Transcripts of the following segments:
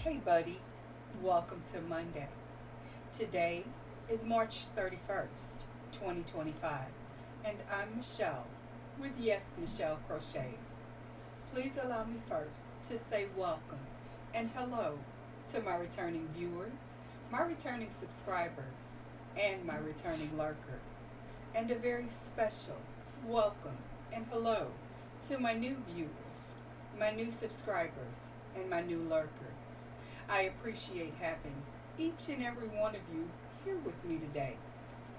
Hey buddy, welcome to Monday. Today is March 31st, 2025, and I'm Michelle with Yes Michelle Crochets. Please allow me first to say welcome and hello to my returning viewers, my returning subscribers, and my returning lurkers, and a very special welcome and hello to my new viewers, my new subscribers, and my new lurkers. I appreciate having each and every one of you here with me today.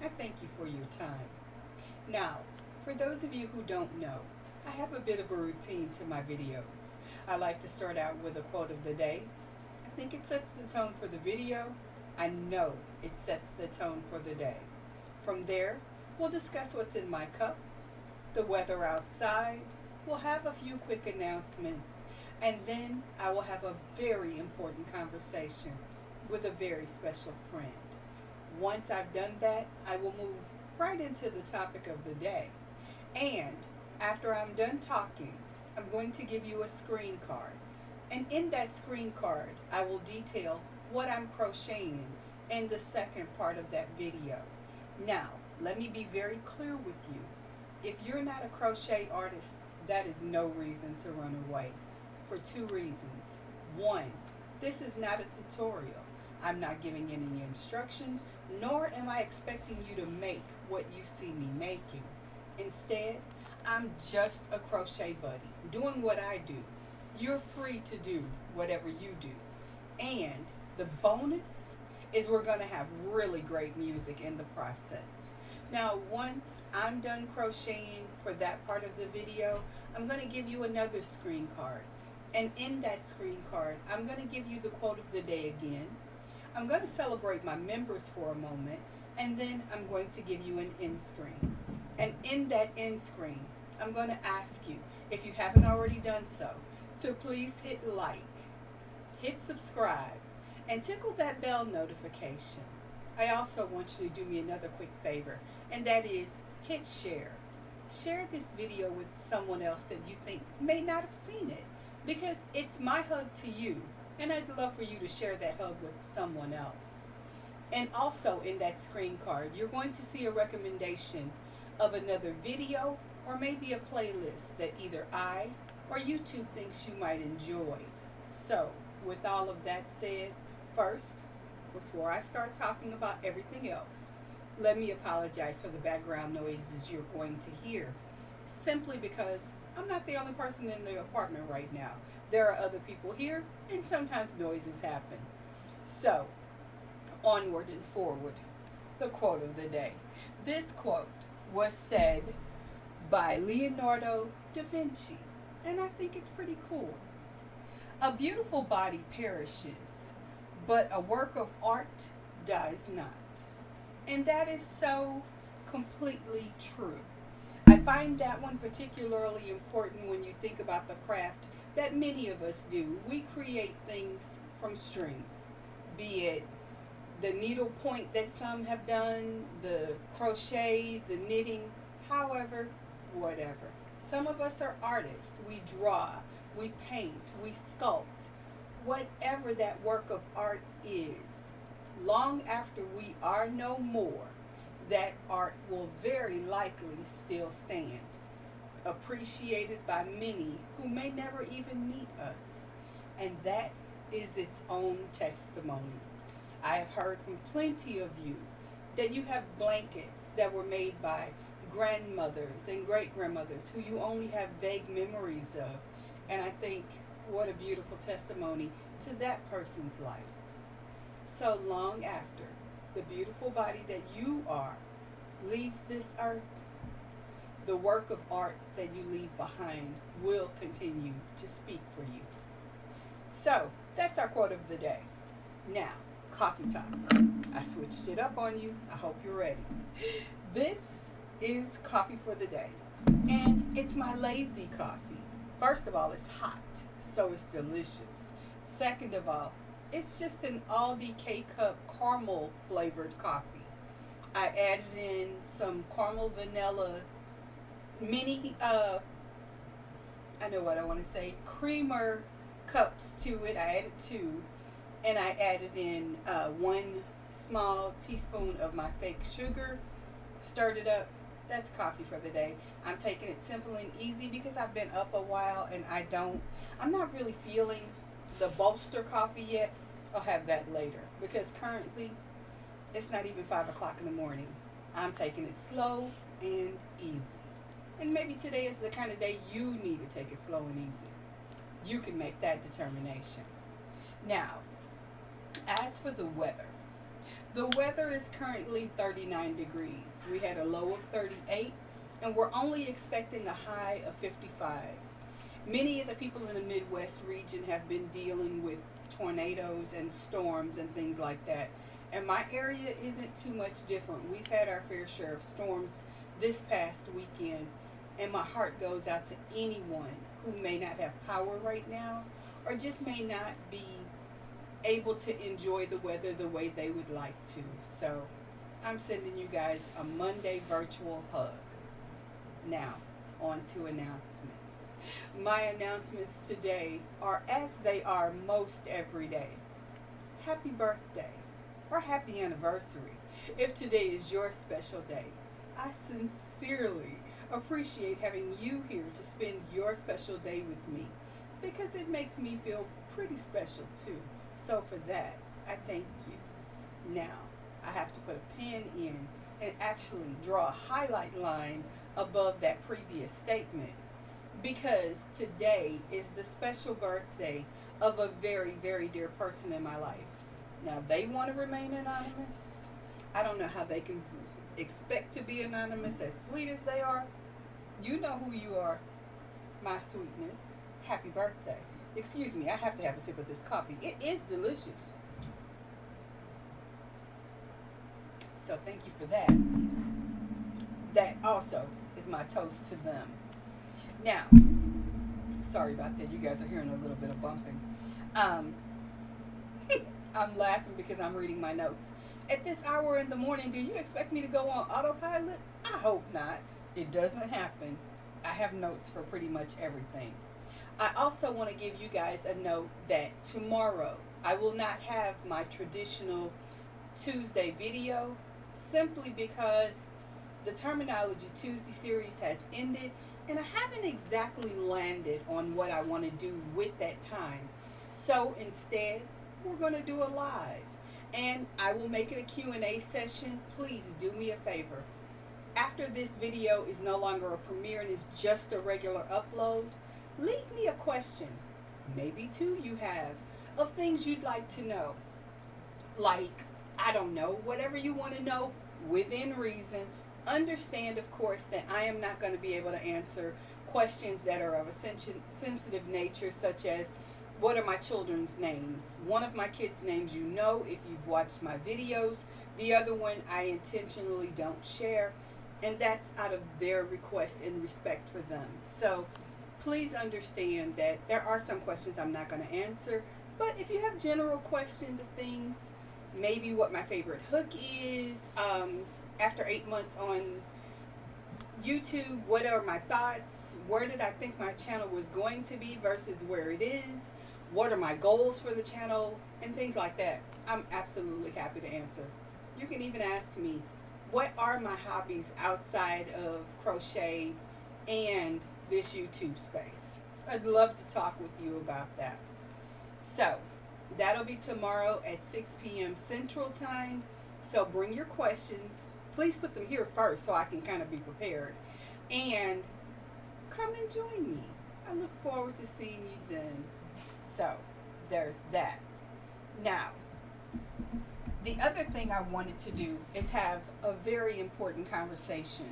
I thank you for your time. Now, for those of you who don't know, I have a bit of a routine to my videos. I like to start out with a quote of the day. I think it sets the tone for the video. I know it sets the tone for the day. From there, we'll discuss what's in my cup, the weather outside, we'll have a few quick announcements, and then I will have a very important conversation with a very special friend. Once I've done that, I will move right into the topic of the day. And after I'm done talking, I'm going to give you a screen card. And in that screen card, I will detail what I'm crocheting in the second part of that video. Now, let me be very clear with you. If you're not a crochet artist, that is no reason to run away. For two reasons. One, this is not a tutorial. I'm not giving any instructions, nor am I expecting you to make what you see me making. Instead, I'm just a crochet buddy, doing what I do. You're free to do whatever you do. And the bonus is we're going to have really great music in the process. Now, once I'm done crocheting for that part of the video, I'm going to give you another screen card. And in that screen card, I'm going to give you the quote of the day again. I'm going to celebrate my members for a moment, and then I'm going to give you an end screen. And in that end screen, I'm going to ask you, if you haven't already done so, to please hit like, hit subscribe, and tickle that bell notification. I also want you to do me another quick favor, and that is hit share. Share this video with someone else that you think may not have seen it, because it's my hug to you, and I'd love for you to share that hug with someone else. And also in that screen card, you're going to see a recommendation of another video or maybe a playlist that either I or YouTube thinks you might enjoy. So, with all of that said, first, before I start talking about everything else, let me apologize for the background noises you're going to hear, simply because I'm not the only person in the apartment right now. There are other people here, and sometimes noises happen. So, onward and forward, the quote of the day. This quote was said by Leonardo da Vinci, and I think it's pretty cool. A beautiful body perishes, but a work of art dies not. And that is so completely true. I find that one particularly important when you think about the craft that many of us do. We create things from strings, be it the needle point that some have done, the crochet, the knitting, however, whatever. Some of us are artists. We draw, we paint, we sculpt. Whatever that work of art is, long after we are no more, that art will very likely still stand, appreciated by many who may never even meet us. And that is its own testimony. I have heard from plenty of you that you have blankets that were made by grandmothers and great-grandmothers who you only have vague memories of. And I think, what a beautiful testimony to that person's life. So long after the beautiful body that you are leaves this earth, the work of art that you leave behind will continue to speak for you. So, that's our quote of the day. Now, coffee time. I switched it up on you. I hope you're ready. This is coffee for the day, and it's my lazy coffee. First of all, it's hot, so it's delicious. Second of all, it's just an Aldi K-Cup caramel flavored coffee. I added in some caramel vanilla mini, I know what I want to say, creamer cups to it. I added 2. and I added in 1 small teaspoon of my fake sugar, stirred it up. That's coffee for the day. I'm taking it simple and easy because I've been up a while and I'm not really feeling the bolster coffee yet. I'll have that later because currently it's not even 5 o'clock in the morning. I'm taking it slow and easy. And maybe today is the kind of day you need to take it slow and easy. You can make that determination. Now, as for the weather is currently 39 degrees. We had a low of 38, and we're only expecting a high of 55. Many of the people in the Midwest region have been dealing with tornadoes and storms and things like that. And my area isn't too much different. We've had our fair share of storms this past weekend, and my heart goes out to anyone who may not have power right now or just may not be able to enjoy the weather the way they would like to. So I'm sending you guys a Monday virtual hug. Now, on to announcements. My announcements today are as they are most every day. Happy birthday or happy anniversary if today is your special day. I sincerely appreciate having you here to spend your special day with me because it makes me feel pretty special too. So for that, I thank you. Now, I have to put a pen in and actually draw a highlight line above that previous statement because today is the special birthday of a very, very dear person in my life. Now, they want to remain anonymous. I don't know how they can expect to be anonymous as sweet as they are. You know who you are, my sweetness. Happy birthday. Excuse me, I have to have a sip of this coffee. It is delicious. So thank you for that. That also is my toast to them. Now, sorry about that. You guys are hearing a little bit of bumping. I'm laughing because I'm reading my notes. At this hour in the morning, do you expect me to go on autopilot? I hope not. It doesn't happen. I have notes for pretty much everything. I also want to give you guys a note that tomorrow I will not have my traditional Tuesday video simply because the Terminology Tuesday series has ended and I haven't exactly landed on what I want to do with that time. So instead, we're going to do a live and I will make it a Q&A session. Please do me a favor. After this video is no longer a premiere and is just a regular upload, leave me a question, maybe two you have, of things you'd like to know. Like, I don't know, whatever you want to know within reason. Understand, of course, that I am not going to be able to answer questions that are of a sensitive nature, such as, what are my children's names? One of my kids' names you know if you've watched my videos. The other one I intentionally don't share, and that's out of their request and respect for them. So please understand that there are some questions I'm not going to answer, but if you have general questions of things, maybe what my favorite hook is, after 8 months on YouTube, what are my thoughts? Where did I think my channel was going to be versus where it is? What are my goals for the channel? And things like that. I'm absolutely happy to answer. You can even ask me, what are my hobbies outside of crochet and this YouTube space? I'd love to talk with you about that. So, that'll be tomorrow at 6 p.m. Central Time. So bring your questions. Please put them here first so I can kind of be prepared. And come and join me. I look forward to seeing you then. So, there's that. Now, the other thing I wanted to do is have a very important conversation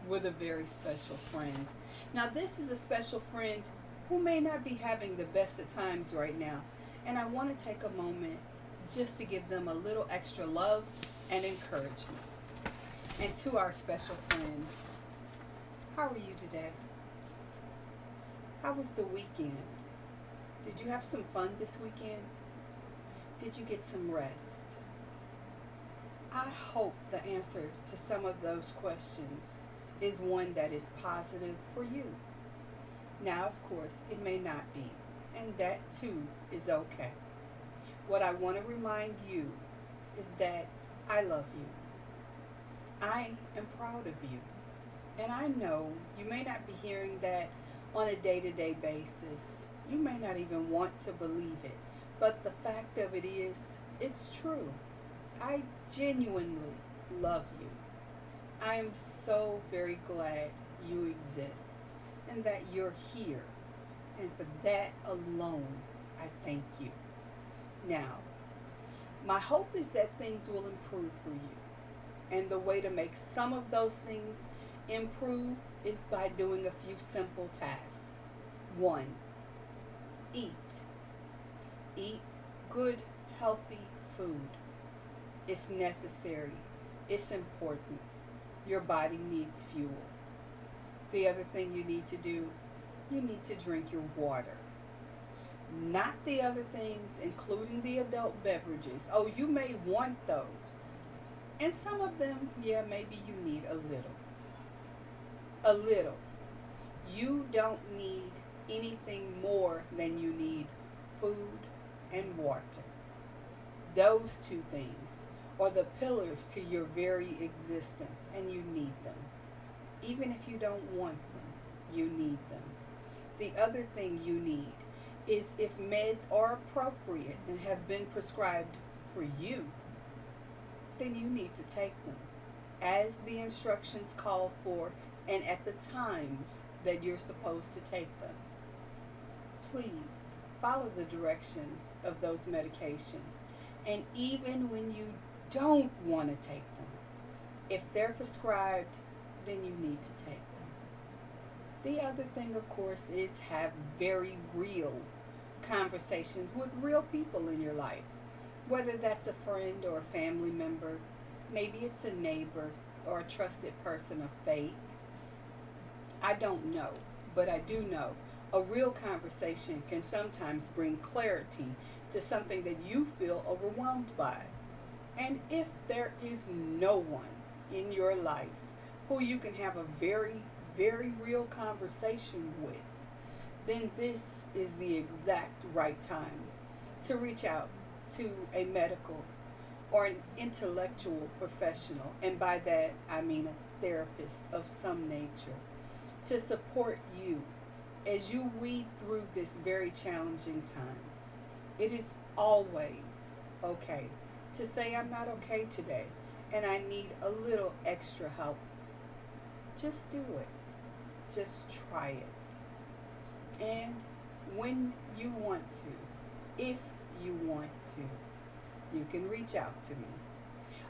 with a very special friend. Now, this is a special friend who may not be having the best of times right now. And I want to take a moment just to give them a little extra love and encouragement. And to our special friend, how are you today? How was the weekend? Did you have some fun this weekend? Did you get some rest? I hope the answer to some of those questions is one that is positive for you. Now, of course, it may not be, and that too is okay. what I want to remind you is that I love you. I am proud of you. And I know you may not be hearing that on a day-to-day basis. You may not even want to believe it. But the fact of it is, it's true. I genuinely love you. I am so very glad you exist and that you're here. And for that alone, I thank you. Now, my hope is that things will improve for you. And the way to make some of those things improve is by doing a few simple tasks. 1, eat. Eat good, healthy food. It's necessary. It's important. Your body needs fuel. The other thing you need to do, you need to drink your water. Not the other things, including the adult beverages. Oh, you may want those. And some of them, yeah, maybe you need a little. A little. You don't need anything more than you need food and water. Those two things are the pillars to your very existence, and you need them. Even if you don't want them, you need them. The other thing you need is if meds are appropriate and have been prescribed for you, then you need to take them as the instructions call for and at the times that you're supposed to take them. Please follow the directions of those medications. And even when you don't want to take them, if they're prescribed, then you need to take them. The other thing, of course, is have very real conversations with real people in your life. Whether that's a friend or a family member, maybe it's a neighbor or a trusted person of faith. I don't know, but I do know a real conversation can sometimes bring clarity to something that you feel overwhelmed by. And if there is no one in your life who you can have a very, very real conversation with, then this is the exact right time to reach out to a medical or an intellectual professional, and by that I mean a therapist of some nature, to support you as you weed through this very challenging time. It is always okay to say, I'm not okay today and I need a little extra help. Just do it. Just try it. And when you want to, if you want to, you can reach out to me.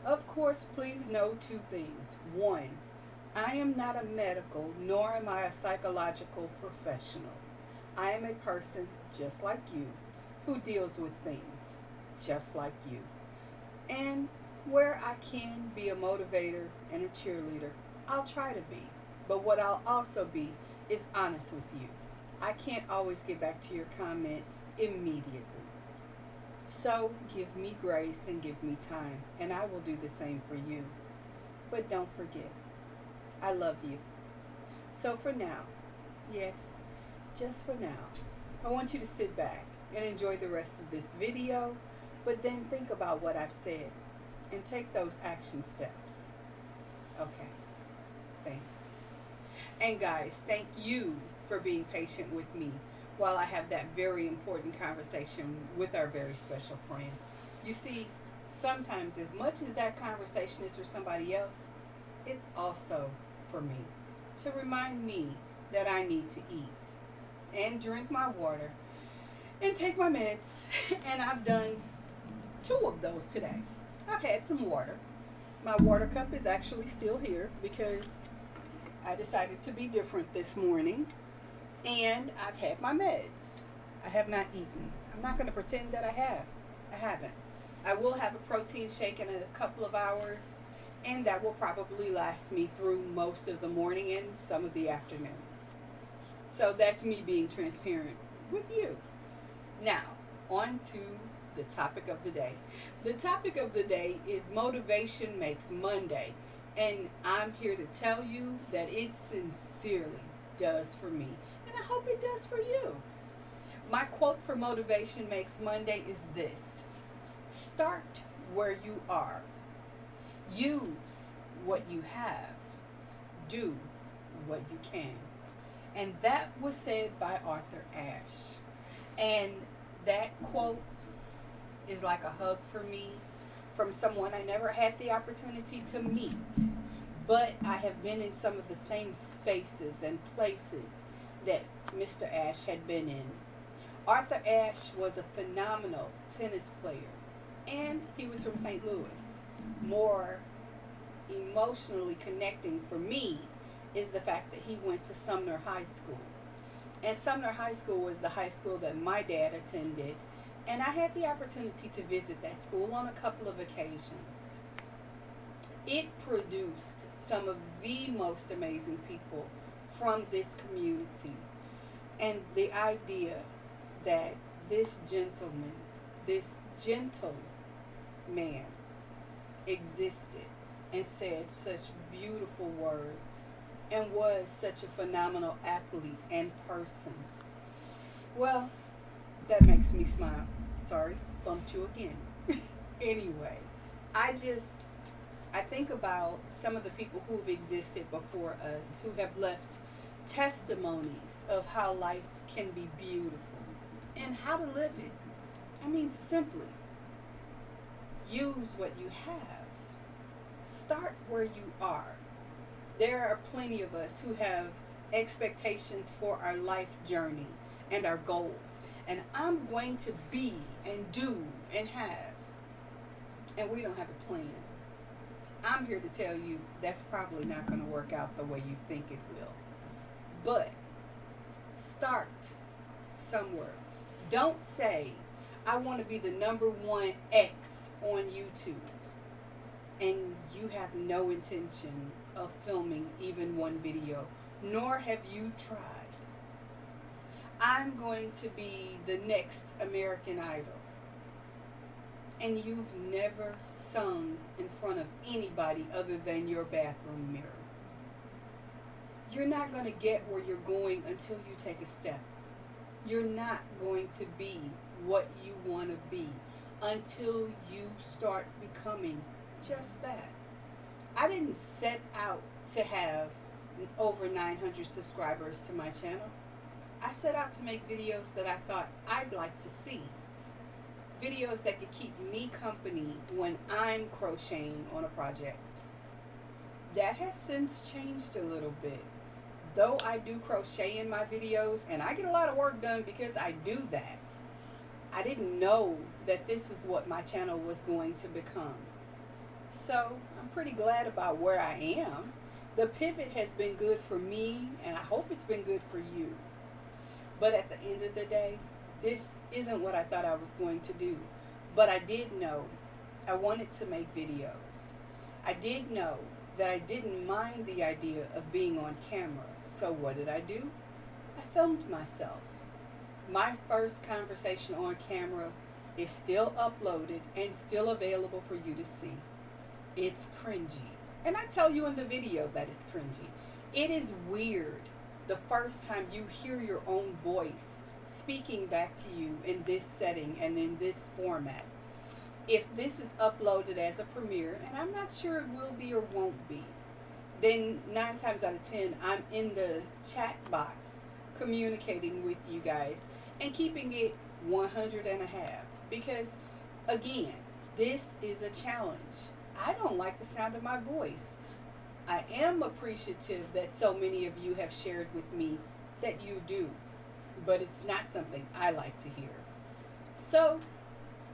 Of course, please know 2 things. 1, I am not a medical, nor am I a psychological professional. I am a person just like you, who deals with things just like you. And where I can be a motivator and a cheerleader, I'll try to be. But what I'll also be is honest with you. I can't always get back to your comment immediately. So give me grace and give me time, and I will do the same for you. But don't forget, I love you. So for now, yes, just for now, I want you to sit back and enjoy the rest of this video, but then think about what I've said and take those action steps. Okay, thanks. And guys, thank you for being patient with me while I have that very important conversation with our very special friend. You see, sometimes as much as that conversation is for somebody else, it's also for me, to remind me that I need to eat and drink my water and take my meds. And I've done 2 of those today. I've had some water. My water cup is actually still here because I decided to be different this morning. And I've had my meds. I have not eaten. I'm not going to pretend that I have. I haven't. I will have a protein shake in a couple of hours, and that will probably last me through most of the morning and some of the afternoon. So that's me being transparent with you. Now, on to the topic of the day. The topic of the day is Motivation Makes Monday, and I'm here to tell you that it sincerely does for me, and I hope it does for you. My quote for Motivation Makes Monday is this: Start where you are. Use what you have. Do what you can. And that was said by Arthur Ashe. And that quote is like a hug for me from someone I never had the opportunity to meet. But I have been in some of the same spaces and places that Mr. Ashe had been in. Arthur Ashe was a phenomenal tennis player, and he was from St. Louis. More emotionally connecting for me is the fact that he went to Sumner High School. And Sumner High School was the high school that my dad attended, and I had the opportunity to visit that school on a couple of occasions. It produced some of the most amazing people from this community. And the idea that this gentleman, this gentle man, existed and said such beautiful words and was such a phenomenal athlete and person. Well, that makes me smile. Sorry, bumped you again. Anyway, I think about some of the people who've existed before us, who have left testimonies of how life can be beautiful and how to live it. I mean, simply use what you have. Start where you are. There are plenty of us who have expectations for our life journey and our goals. And I'm going to be and do and have. And we don't have a plan. I'm here to tell you that's probably not going to work out the way you think it will. But start somewhere. Don't say, I want to be the #1 X on YouTube, and you have no intention of filming even one video, nor have you tried. I'm going to be the next American Idol, and you've never sung in front of anybody other than your bathroom mirror. You're not going to get where you're going until you take a step. You're not going to be what you want to be until you start becoming just that. I didn't set out to have over 900 subscribers to my channel. I set out to make videos that I thought I'd like to see. Videos that could keep me company when I'm crocheting on a project. That has since changed a little bit. Though I do crochet in my videos, and I get a lot of work done because I do that, I didn't know that this was what my channel was going to become. So I'm pretty glad about where I am. The pivot has been good for me, and I hope it's been good for you. But at the end of the day, this isn't what I thought I was going to do. But I did know I wanted to make videos. I did know that I didn't mind the idea of being on camera. So what did I do? I filmed myself. My first conversation on camera is still uploaded and still available for you to see. It's cringy. And I tell you in the video that it's cringy. It is weird the first time you hear your own voice speaking back to you in this setting and in this format. If this is uploaded as a premiere, and I'm not sure it will be or won't be, then 9 times out of 10, I'm in the chat box communicating with you guys and keeping it 100.5. Because, again, this is a challenge. I don't like the sound of my voice. I am appreciative that so many of you have shared with me that you do, but it's not something I like to hear. So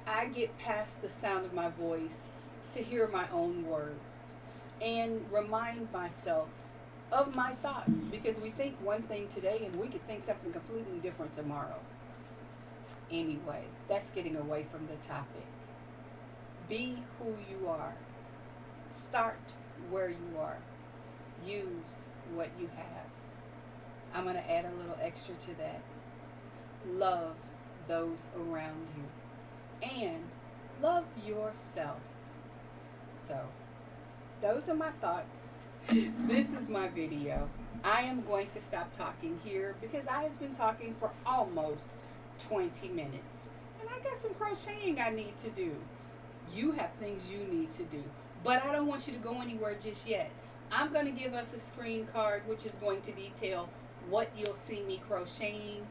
I get past the sound of my voice to hear my own words and remind myself of my thoughts, because we think one thing today and we could think something completely different tomorrow. Anyway, that's getting away from the topic. Be who you are. Start where you are. Use what you have. I'm going to add a little extra to that. Love those around you. And love yourself. So, those are my thoughts. This is my video. I am going to stop talking here because I have been talking for almost 20 minutes. And I got some crocheting I need to do. You have things you need to do. But I don't want you to go anywhere just yet. I'm going to give us a screen card which is going to detail what you'll see me crocheting,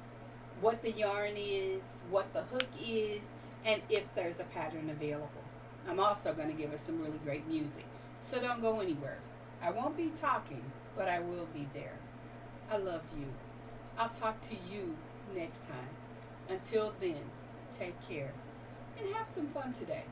what the yarn is, what the hook is, and if there's a pattern available. I'm also going to give us some really great music. So don't go anywhere. I won't be talking, but I will be there. I love you. I'll talk to you next time. Until then, take care and have some fun today.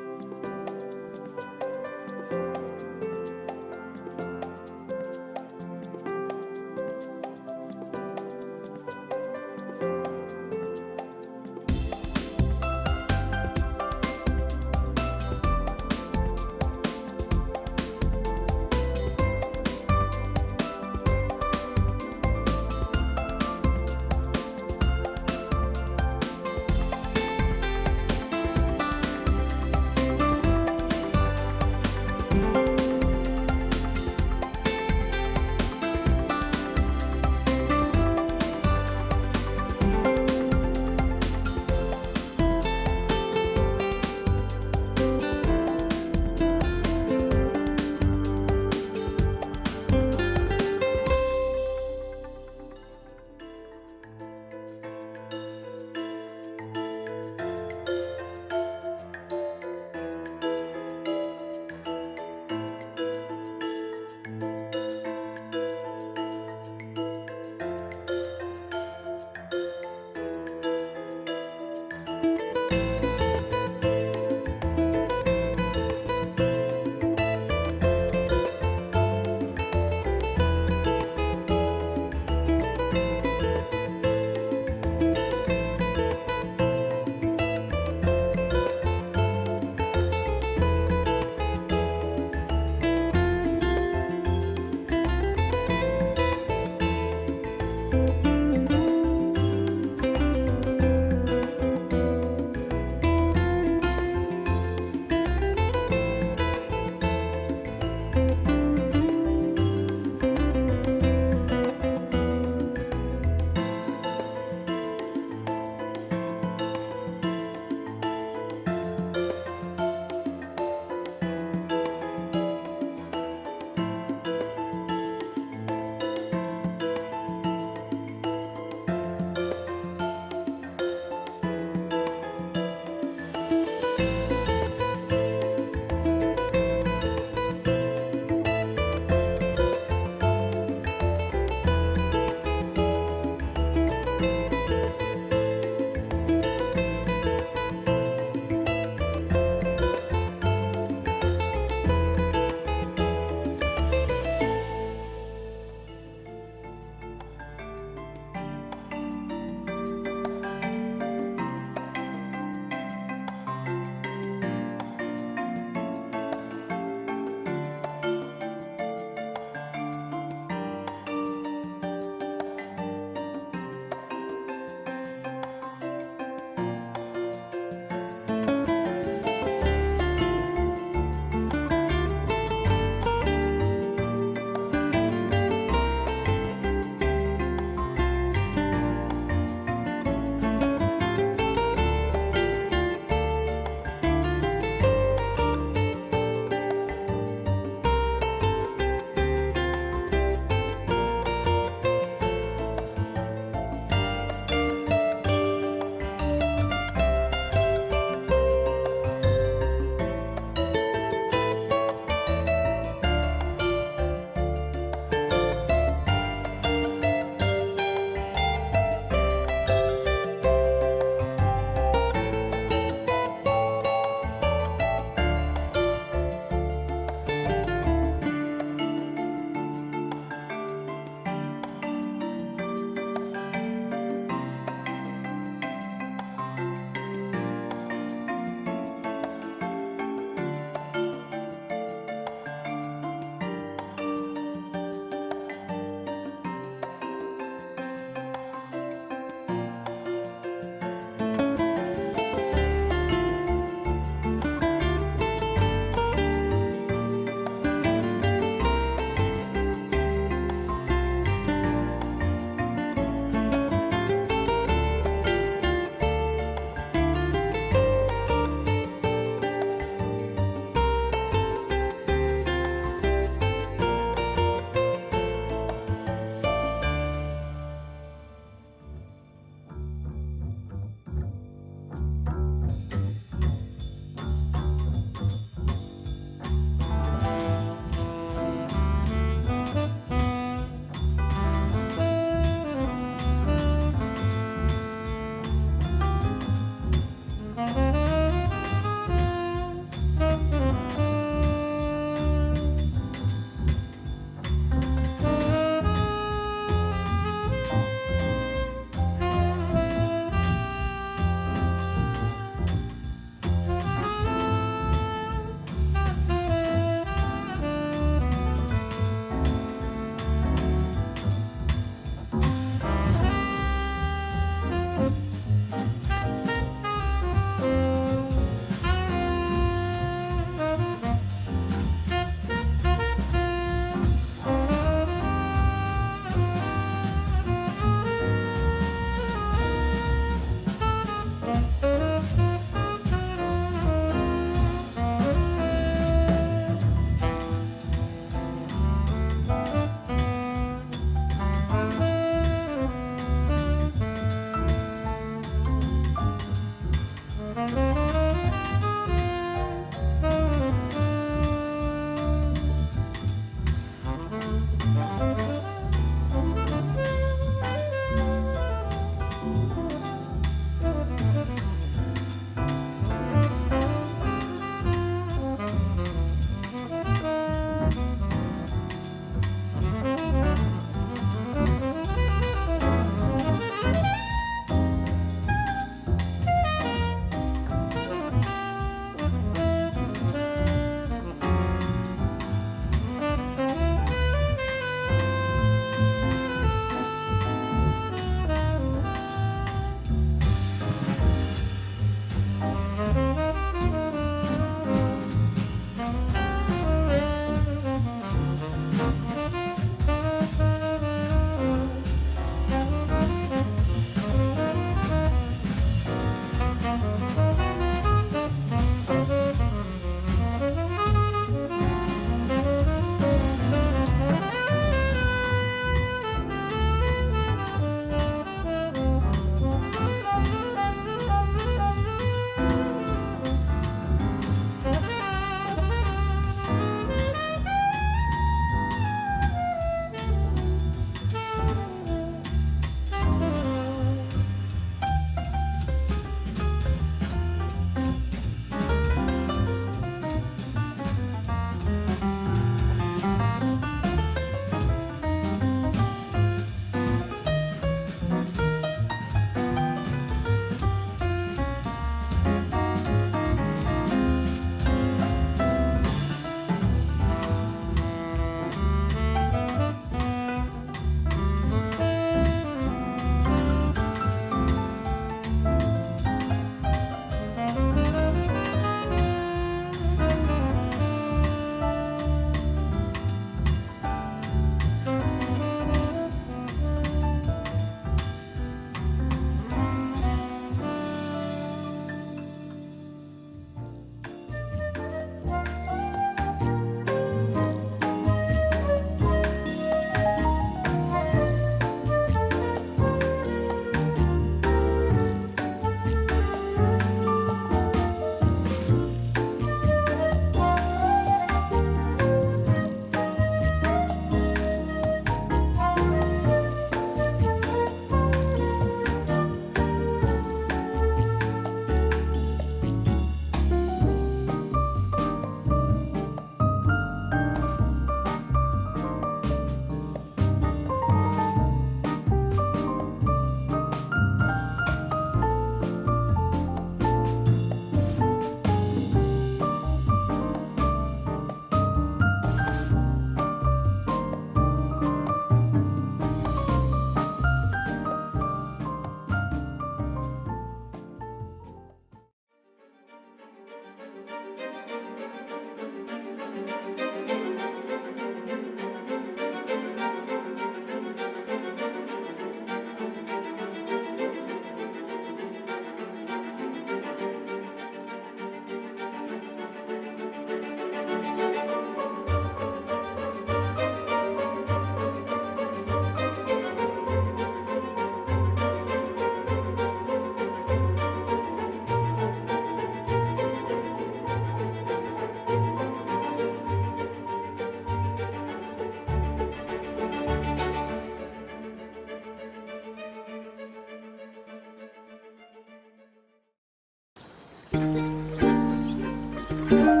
Bye.